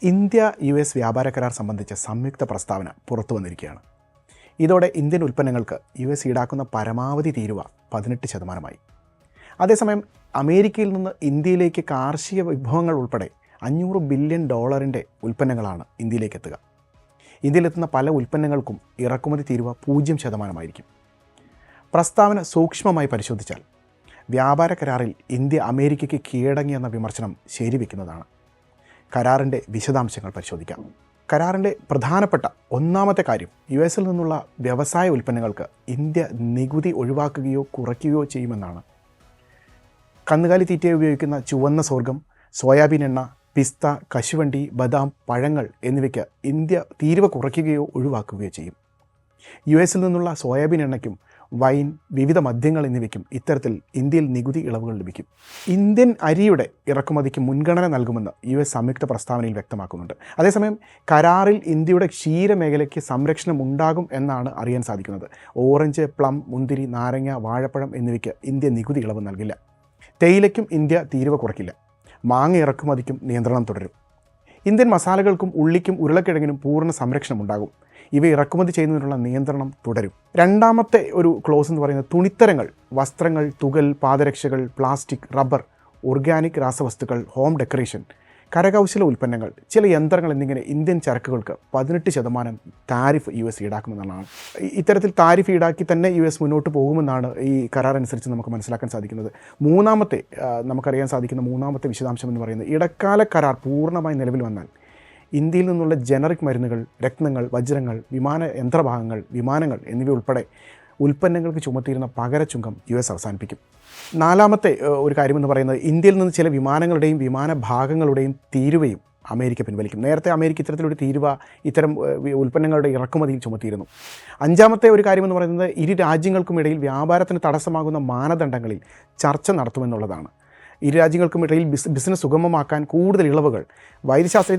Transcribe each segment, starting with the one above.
India U S വ്യാപാര കരാർ സംബന്ധിച്ച സംയുക്ത പ്രസ്താവന പുറത്തു വന്നിരിക്കുകയാണ്. ഇതോടെ ഇന്ത്യൻ ഉൽപ്പന്നങ്ങൾക്ക് യു എസ് ഈടാക്കുന്ന പരമാവധി തീരുവ 18%. അതേസമയം അമേരിക്കയിൽ നിന്ന് ഇന്ത്യയിലേക്ക് കാർഷിക വിഭവങ്ങൾ ഉൾപ്പെടെ $500 ബില്യൺ ഉൽപ്പന്നങ്ങളാണ് ഇന്ത്യയിലേക്ക് എത്തുക. ഇന്ത്യയിലെത്തുന്ന പല ഉൽപ്പന്നങ്ങൾക്കും ഇറക്കുമതി തീരുവ 0% പ്രസ്താവന സൂക്ഷ്മമായി പരിശോധിച്ചാൽ വ്യാപാര കരാറിൽ ഇന്ത്യ അമേരിക്കയ്ക്ക് കീഴടങ്ങിയെന്ന വിമർശനം ശരിവെക്കുന്നതാണ്. കരാറിൻ്റെ വിശദാംശങ്ങൾ പരിശോധിക്കാം. കരാറിൻ്റെ പ്രധാനപ്പെട്ട ഒന്നാമത്തെ കാര്യം യു എസിൽ നിന്നുള്ള വ്യവസായ ഉൽപ്പന്നങ്ങൾക്ക് ഇന്ത്യ നികുതി ഒഴിവാക്കുകയോ കുറയ്ക്കുകയോ ചെയ്യുമെന്നാണ്. കന്നുകാലി തീറ്റയായി ഉപയോഗിക്കുന്ന ചുവന്ന സ്വർഗം, സോയാബീൻ എണ്ണ, പിസ്ത, കശുവണ്ടി, ബദാം, പഴങ്ങൾ എന്നിവയ്ക്ക് ഇന്ത്യ തീരുവ കുറയ്ക്കുകയോ ഒഴിവാക്കുകയോ ചെയ്യും. യു എസിൽ നിന്നുള്ള സോയാബീൻ എണ്ണയ്ക്കും വൈൻ, വിവിധ മദ്യങ്ങൾ എന്നിവയ്ക്കും ഇത്തരത്തിൽ ഇന്ത്യയിൽ നികുതി ഇളവുകൾ ലഭിക്കും. ഇന്ത്യൻ അരിയുടെ ഇറക്കുമതിക്ക് മുൻഗണന നൽകുമെന്ന് യു എസ് സംയുക്ത പ്രസ്താവനയിൽ വ്യക്തമാക്കുന്നുണ്ട്. അതേസമയം കരാറിൽ ഇന്ത്യയുടെ ക്ഷീരമേഖലയ്ക്ക് സംരക്ഷണം ഉണ്ടാകും എന്നാണ് അറിയാൻ സാധിക്കുന്നത്. ഓറഞ്ച്, പ്ലം, മുന്തിരി, നാരങ്ങ, വാഴപ്പഴം എന്നിവയ്ക്ക് ഇന്ത്യ നികുതി ഇളവ് നൽകില്ല. തേയിലയ്ക്കും ഇന്ത്യ തീരുവ കുറയ്ക്കില്ല. മാങ്ങ ഇറക്കുമതിക്കും നിയന്ത്രണം തുടരും. ഇന്ത്യൻ മസാലകൾക്കും ഉള്ളിക്കും ഉരുളക്കിഴങ്ങിനും പൂർണ്ണ സംരക്ഷണം ഉണ്ടാകും. ഇവ ഇറക്കുമതി ചെയ്യുന്നതിനുള്ള നിയന്ത്രണം തുടരും. രണ്ടാമത്തെ ഒരു ക്ലോസ് എന്ന് പറയുന്നത് തുണിത്തരങ്ങൾ, വസ്ത്രങ്ങൾ, തുകൽ, പാദരക്ഷകൾ, പ്ലാസ്റ്റിക്, റബ്ബർ, ഓർഗാനിക് രാസവസ്തുക്കൾ, ഹോം ഡെക്കറേഷൻ, കരകൗശല ഉൽപ്പന്നങ്ങൾ, ചില യന്ത്രങ്ങൾ എന്നിങ്ങനെ ഇന്ത്യൻ ചരക്കുകൾക്ക് 18% താരിഫ് യു എസ് ഈടാക്കുമെന്നാണ്. ഇത്തരത്തിൽ താരിഫ് ഈടാക്കി തന്നെ യു എസ് മുന്നോട്ട് പോകുമെന്നാണ് ഈ കരാർ അനുസരിച്ച് നമുക്ക് മനസ്സിലാക്കാൻ സാധിക്കുന്നത്. നമുക്കറിയാൻ സാധിക്കുന്ന മൂന്നാമത്തെ വിശദാംശം എന്ന് പറയുന്നത് ഇടക്കാല കരാർ പൂർണ്ണമായി നിലവിൽ വന്നാൽ ഇന്ത്യയിൽ നിന്നുള്ള ജനറിക് മരുന്നുകൾ, രത്നങ്ങൾ, വജ്രങ്ങൾ, വിമാന യന്ത്രഭാഗങ്ങൾ, വിമാനങ്ങൾ എന്നിവ ഉൾപ്പെടെ ഉൽപ്പന്നങ്ങൾക്ക് ചുമത്തിയിരുന്ന പകരച്ചുങ്കം യു എസ് അവസാനിപ്പിക്കും. നാലാമത്തെ ഒരു കാര്യമെന്ന് പറയുന്നത് ഇന്ത്യയിൽ നിന്ന് ചില വിമാനങ്ങളുടെയും വിമാനഭാഗങ്ങളുടെയും തീരുവയും അമേരിക്ക പിൻവലിക്കും. നേരത്തെ അമേരിക്ക ഇത്തരത്തിലൊരു തീരുവ ഇത്തരം ഉൽപ്പന്നങ്ങളുടെ ഇറക്കുമതിയിൽ ചുമത്തിയിരുന്നു. അഞ്ചാമത്തെ ഒരു കാര്യമെന്ന് പറയുന്നത് ഇരു രാജ്യങ്ങൾക്കുമിടയിൽ വ്യാപാരത്തിന് തടസ്സമാകുന്ന മാനദണ്ഡങ്ങളിൽ ചർച്ച നടത്തുമെന്നുള്ളതാണ്. ഇരു രാജ്യങ്ങൾക്കുമിടയിൽ ബിസിനസ് സുഗമമാക്കാൻ കൂടുതൽ ഇളവുകൾ, വൈദ്യശാസ്ത്ര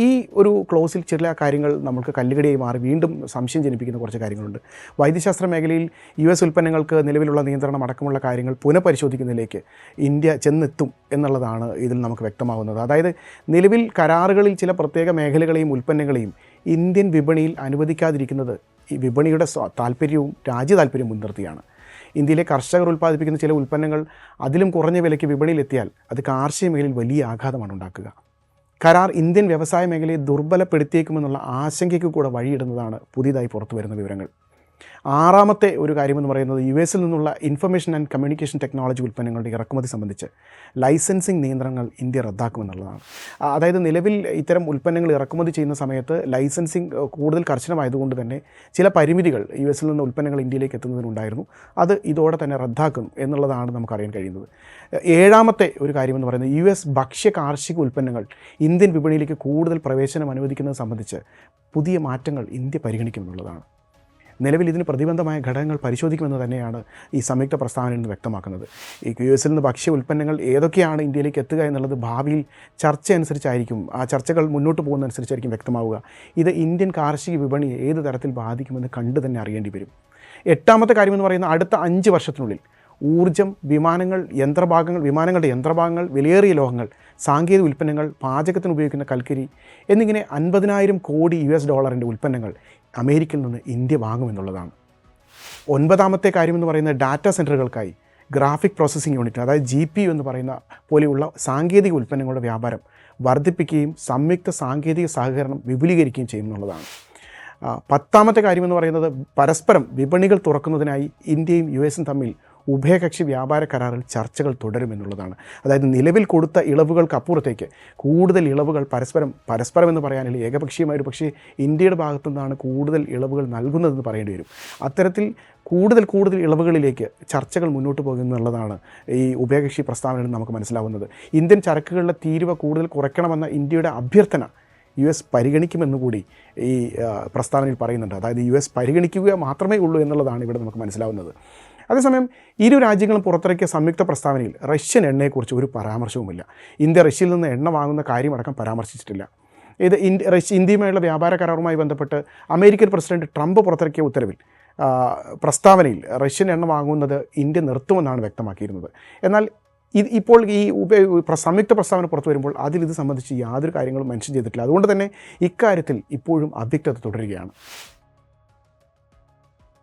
ഈ ഒരു ക്ലോസിൽ ചില കാര്യങ്ങൾ നമുക്ക് കല്ലുകടിയായി മാറി വീണ്ടും സംശയം ജനിപ്പിക്കുന്ന കുറച്ച് കാര്യങ്ങളുണ്ട്. വൈദ്യശാസ്ത്ര മേഖലയിൽ യു എസ് ഉൽപ്പന്നങ്ങൾക്ക് നിലവിലുള്ള നിയന്ത്രണം അടക്കമുള്ള കാര്യങ്ങൾ പുനഃപരിശോധിക്കുന്നതിലേക്ക് ഇന്ത്യ ചെന്നെത്തും എന്നുള്ളതാണ് ഇതിൽ നമുക്ക് വ്യക്തമാകുന്നത്. അതായത് നിലവിൽ കരാറുകളിൽ ചില പ്രത്യേക മേഖലകളെയും ഉൽപ്പന്നങ്ങളെയും ഇന്ത്യൻ വിപണിയിൽ അനുവദിക്കാതിരിക്കുന്നത് ഈ വിപണിയുടെ താല്പര്യവും രാജ്യ താല്പര്യവും മുൻനിർത്തിയാണ്. ഇന്ത്യയിലെ കർഷകർ ഉൽപ്പാദിപ്പിക്കുന്ന ചില ഉൽപ്പന്നങ്ങൾ അതിലും കുറഞ്ഞ വിലയ്ക്ക് വിപണിയിലെത്തിയാൽ അത് കാർഷിക മേഖലയിൽ വലിയ ആഘാതമാണ് ഉണ്ടാക്കുക. കരാർ ഇന്ത്യൻ വ്യവസായ മേഖലയെ ദുർബലപ്പെടുത്തിയേക്കുമെന്നുള്ള ആശങ്കയ്ക്ക് കൂടെ വഴിയിടുന്നതാണ് പുതിയതായി പുറത്തു വരുന്ന വിവരങ്ങൾ. ആറാമത്തെ ഒരു കാര്യമെന്ന് പറയുന്നത് യു എസിൽ നിന്നുള്ള ഇൻഫർമേഷൻ ആൻഡ് കമ്മ്യൂണിക്കേഷൻ ടെക്നോളജി ഉൽപ്പന്നങ്ങളുടെ ഇറക്കുമതി സംബന്ധിച്ച് ലൈസൻസിങ് നിയന്ത്രണങ്ങൾ ഇന്ത്യ റദ്ദാക്കുമെന്നുള്ളതാണ്. അതായത് നിലവിൽ ഇത്തരം ഉൽപ്പന്നങ്ങൾ ഇറക്കുമതി ചെയ്യുന്ന സമയത്ത് ലൈസൻസിങ് കൂടുതൽ കർശനമായതുകൊണ്ട് തന്നെ ചില പരിമിതികൾ യു എസിൽ നിന്ന് ഉൽപ്പന്നങ്ങൾ ഇന്ത്യയിലേക്ക് എത്തുന്നതിനുണ്ടായിരുന്നു. അത് ഇതോടെ തന്നെ റദ്ദാക്കും എന്നുള്ളതാണ് നമുക്കറിയാൻ കഴിയുന്നത്. ഏഴാമത്തെ ഒരു കാര്യമെന്ന് പറയുന്നത് യു എസ് ഭക്ഷ്യ കാർഷിക ഉൽപ്പന്നങ്ങൾ ഇന്ത്യൻ വിപണിയിലേക്ക് കൂടുതൽ പ്രവേശനം അനുവദിക്കുന്നത് സംബന്ധിച്ച് പുതിയ മാറ്റങ്ങൾ ഇന്ത്യ പരിഗണിക്കുമെന്നുള്ളതാണ്. നിലവിൽ ഇതിന് പ്രതിബന്ധമായ ഘടകങ്ങൾ പരിശോധിക്കുമെന്ന് തന്നെയാണ് ഈ സംയുക്ത പ്രസ്താവനയിൽ നിന്ന് വ്യക്തമാക്കുന്നത്. ഈ യു എസിൽ നിന്ന് ഭക്ഷ്യ ഉൽപ്പന്നങ്ങൾ ഏതൊക്കെയാണ് ഇന്ത്യയിലേക്ക് എത്തുക എന്നുള്ളത് ഭാവിയിൽ ചർച്ച അനുസരിച്ചായിരിക്കും, ആ ചർച്ചകൾ മുന്നോട്ട് പോകുന്നതനുസരിച്ചായിരിക്കും വ്യക്തമാവുക. ഇത് ഇന്ത്യൻ കാർഷിക വിപണിയെ ഏത് തരത്തിൽ ബാധിക്കുമെന്ന് കണ്ടു തന്നെ അറിയേണ്ടി വരും. എട്ടാമത്തെ കാര്യമെന്ന് പറയുന്നത് അടുത്ത 5 വർഷത്തിനുള്ളിൽ ഊർജ്ജം, വിമാനങ്ങളുടെ യന്ത്രഭാഗങ്ങൾ, വിലയേറിയ ലോഹങ്ങൾ, സാങ്കേതിക ഉൽപ്പന്നങ്ങൾ, പാചകത്തിന് ഉപയോഗിക്കുന്ന കൽക്കരി എന്നിങ്ങനെ 50,000 കോടി US$ ഉൽപ്പന്നങ്ങൾ അമേരിക്കയിൽ നിന്ന് ഇന്ത്യ വാങ്ങുമെന്നുള്ളതാണ്. ഒൻപതാമത്തെ കാര്യമെന്ന് പറയുന്നത് ഡാറ്റാ സെൻറ്ററുകൾക്കായി ഗ്രാഫിക് പ്രോസസ്സിംഗ് യൂണിറ്റ്, അതായത് GPU എന്ന് പറയുന്ന പോലെയുള്ള സാങ്കേതിക ഉൽപ്പന്നങ്ങളുടെ വ്യാപാരം വർദ്ധിപ്പിക്കുകയും സംയുക്ത സാങ്കേതിക സഹകരണം വിപുലീകരിക്കുകയും ചെയ്യുമെന്നുള്ളതാണ്. 10ാമത്തെ കാര്യമെന്ന് പറയുന്നത് പരസ്പരം വിപണികൾ തുറക്കുന്നതിനായി ഇന്ത്യയും യു എസും തമ്മിൽ ഉഭയകക്ഷി വ്യാപാര കരാറിൽ ചർച്ചകൾ തുടരുമെന്നുള്ളതാണ്. അതായത് നിലവിൽ കൊടുത്ത ഇളവുകൾക്ക് അപ്പുറത്തേക്ക് കൂടുതൽ ഇളവുകൾ പരസ്പരം എന്ന് പറയാനില്ല, ഏകപക്ഷീയമായ ഒരു പക്ഷേ ഇന്ത്യയുടെ ഭാഗത്തു നിന്നാണ് കൂടുതൽ ഇളവുകൾ നൽകുന്നതെന്ന് പറയേണ്ടി വരും. അത്തരത്തിൽ കൂടുതൽ ഇളവുകളിലേക്ക് ചർച്ചകൾ മുന്നോട്ട് പോകുമെന്നുള്ളതാണ് ഈ ഉഭയകക്ഷി പ്രസ്താവനയിൽ നമുക്ക് മനസ്സിലാവുന്നത്. ഇന്ത്യൻ ചരക്കുകളുടെ തീരുവ കൂടുതൽ കുറയ്ക്കണമെന്ന ഇന്ത്യയുടെ അഭ്യർത്ഥന യു എസ് പരിഗണിക്കുമെന്നുകൂടി ഈ പ്രസ്താവനയിൽ പറയുന്നുണ്ട്. അതായത് യു എസ് പരിഗണിക്കുക മാത്രമേ ഉള്ളൂ എന്നുള്ളതാണ് ഇവിടെ നമുക്ക് മനസ്സിലാവുന്നത്. അതേസമയം ഇരു രാജ്യങ്ങളും പുറത്തിറക്കിയ സംയുക്ത പ്രസ്താവനയിൽ റഷ്യൻ എണ്ണയെക്കുറിച്ച് ഒരു പരാമർശവുമില്ല. ഇന്ത്യ റഷ്യയിൽ നിന്ന് എണ്ണ വാങ്ങുന്ന കാര്യമടക്കം പരാമർശിച്ചിട്ടില്ല. ഇത് ഇന്ത്യയുമായുള്ള വ്യാപാര കരാറുമായി ബന്ധപ്പെട്ട് അമേരിക്കൻ പ്രസിഡന്റ് ട്രംപ് പുറത്തിറക്കിയ ഉത്തരവിൽ പ്രസ്താവനയിൽ റഷ്യൻ എണ്ണ വാങ്ങുന്നത് ഇന്ത്യ നിർത്തുമെന്നാണ് വ്യക്തമാക്കിയിരുന്നത്. എന്നാൽ ഇപ്പോൾ ഈ സംയുക്ത പ്രസ്താവന പുറത്തു വരുമ്പോൾ ഇത് സംബന്ധിച്ച് യാതൊരു കാര്യങ്ങളും മെൻഷൻ ചെയ്തിട്ടില്ല. അതുകൊണ്ട് തന്നെ ഇക്കാര്യത്തിൽ ഇപ്പോഴും അവ്യക്തത തുടരുകയാണ്.